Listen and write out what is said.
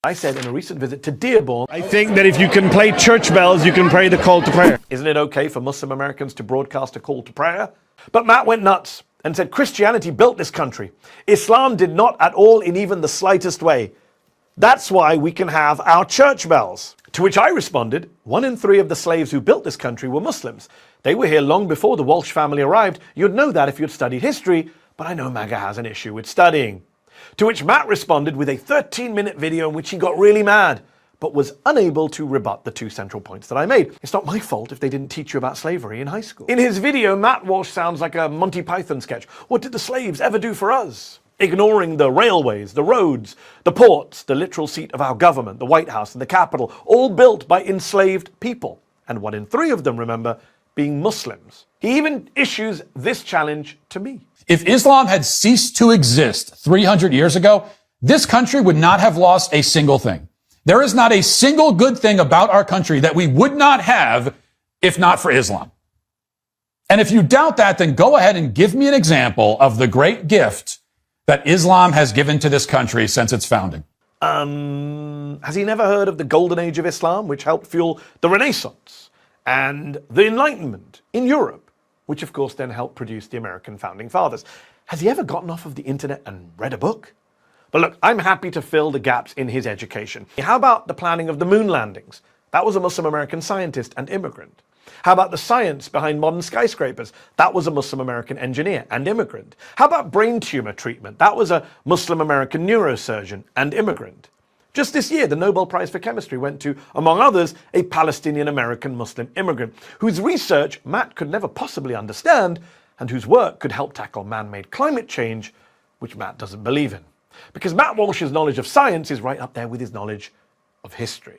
I said in a recent visit to Dearborn, I think that if you can play church bells, you can pray the call to prayer. Isn't it okay for Muslim Americans to broadcast a call to prayer? But Matt went nuts and said Christianity built this country. Islam did not at all in even the slightest way. That's why we can have our church bells. To which I responded, 1 in 3 of the slaves who built this country were Muslims. They were here long before the Walsh family arrived. You'd know that if you'd studied history, but I know MAGA has an issue with studying. To which Matt responded with a 13-minute video in which he got really mad, but was unable to rebut the 2 central points that I made. It's not my fault if they didn't teach you about slavery in high school. In his video, Matt Walsh sounds like a Monty Python sketch. What did the slaves ever do for us? Ignoring the railways, the roads, the ports, the literal seat of our government, the White House and the Capitol, all built by enslaved people. And 1 in 3 of them, remember, being Muslims. He even issues this challenge to me. If Islam had ceased to exist 300 years ago, this country would not have lost a single thing. There is not a single good thing about our country that we would not have if not for Islam. And if you doubt that, then go ahead and give me an example of the great gift that Islam has given to this country since its founding. Has he never heard of the Golden Age of Islam, which helped fuel the Renaissance and the Enlightenment in Europe, which of course then helped produce the American founding fathers? Has he ever gotten off of the internet and read a book? But look, I'm happy to fill the gaps in his education. How about the planning of the moon landings? That was a Muslim American scientist and immigrant. How about the science behind modern skyscrapers? That was a Muslim American engineer and immigrant. How about brain tumor treatment? That was a Muslim American neurosurgeon and immigrant. Just this year, the Nobel Prize for Chemistry went to, among others, a Palestinian American Muslim immigrant whose research Matt could never possibly understand and whose work could help tackle man-made climate change, which Matt doesn't believe in. Because Matt Walsh's knowledge of science is right up there with his knowledge of history.